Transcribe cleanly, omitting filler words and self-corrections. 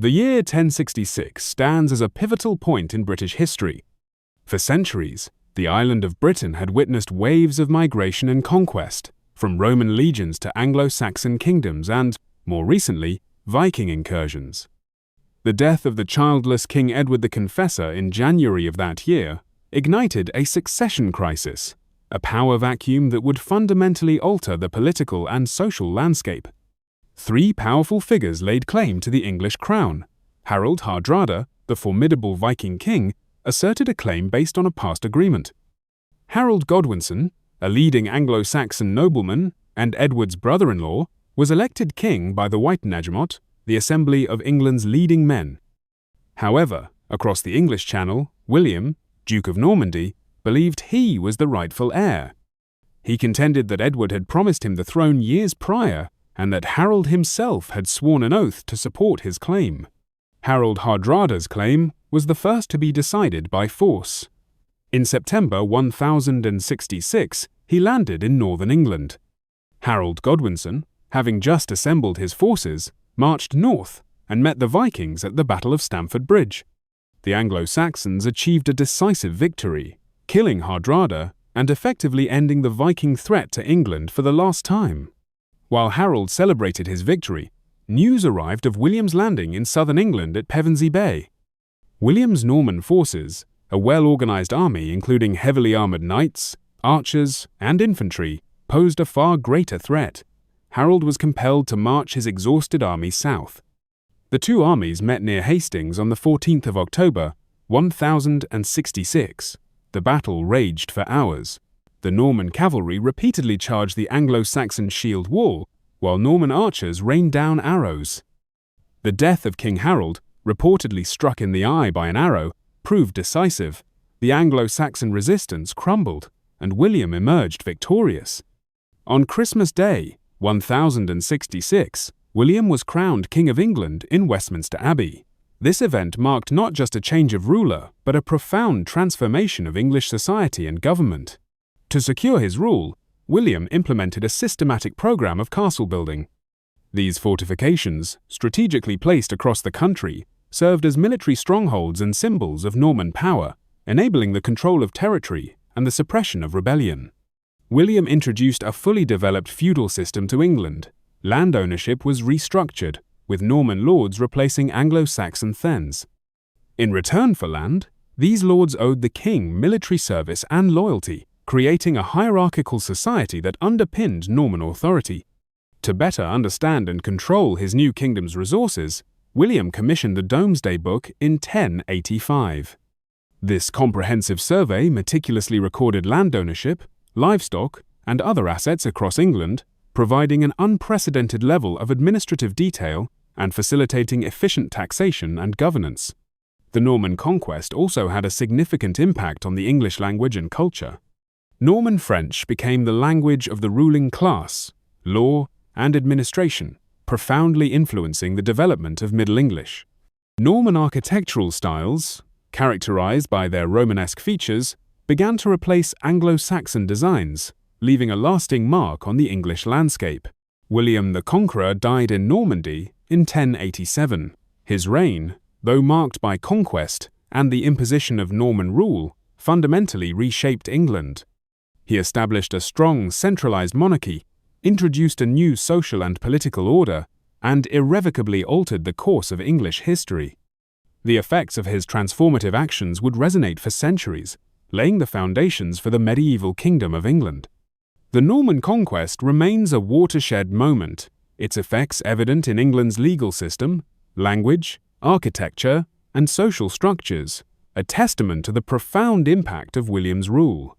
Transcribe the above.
The year 1066 stands as a pivotal point in British history. For centuries, the island of Britain had witnessed waves of migration and conquest, from Roman legions to Anglo-Saxon kingdoms and, more recently, Viking incursions. The death of the childless King Edward the Confessor in January of that year ignited a succession crisis, a power vacuum that would fundamentally alter the political and social landscape. Three powerful figures laid claim to the English crown. Harold Hardrada, the formidable Viking king, asserted a claim based on a past agreement. Harold Godwinson, a leading Anglo-Saxon nobleman and Edward's brother-in-law, was elected king by the Witenagemot, the assembly of England's leading men. However, across the English Channel, William, Duke of Normandy, believed he was the rightful heir. He contended that Edward had promised him the throne years prior and that Harold himself had sworn an oath to support his claim. Harold Hardrada's claim was the first to be decided by force. In September 1066, he landed in northern England. Harold Godwinson, having just assembled his forces, marched north and met the Vikings at the Battle of Stamford Bridge. The Anglo-Saxons achieved a decisive victory, killing Hardrada and effectively ending the Viking threat to England for the last time. While Harold celebrated his victory, news arrived of William's landing in southern England at Pevensey Bay. William's Norman forces, a well-organized army including heavily armored knights, archers, and infantry, posed a far greater threat. Harold was compelled to march his exhausted army south. The two armies met near Hastings on the 14th of October, 1066. The battle raged for hours. The Norman cavalry repeatedly charged the Anglo-Saxon shield wall, while Norman archers rained down arrows. The death of King Harold, reportedly struck in the eye by an arrow, proved decisive. The Anglo-Saxon resistance crumbled, and William emerged victorious. On Christmas Day, 1066, William was crowned King of England in Westminster Abbey. This event marked not just a change of ruler, but a profound transformation of English society and government. To secure his rule, William implemented a systematic program of castle building. These fortifications, strategically placed across the country, served as military strongholds and symbols of Norman power, enabling the control of territory and the suppression of rebellion. William introduced a fully developed feudal system to England. Land ownership was restructured, with Norman lords replacing Anglo-Saxon thegns. In return for land, these lords owed the king military service and loyalty, creating a hierarchical society that underpinned Norman authority. To better understand and control his new kingdom's resources, William commissioned the Domesday Book in 1085. This comprehensive survey meticulously recorded land ownership, livestock, and other assets across England, providing an unprecedented level of administrative detail and facilitating efficient taxation and governance. The Norman Conquest also had a significant impact on the English language and culture. Norman French became the language of the ruling class, law, and administration, profoundly influencing the development of Middle English. Norman architectural styles, characterized by their Romanesque features, began to replace Anglo-Saxon designs, leaving a lasting mark on the English landscape. William the Conqueror died in Normandy in 1087. His reign, though marked by conquest and the imposition of Norman rule, fundamentally reshaped England. He established a strong, centralized monarchy, introduced a new social and political order, and irrevocably altered the course of English history. The effects of his transformative actions would resonate for centuries, laying the foundations for the medieval kingdom of England. The Norman Conquest remains a watershed moment, its effects evident in England's legal system, language, architecture, and social structures, a testament to the profound impact of William's rule.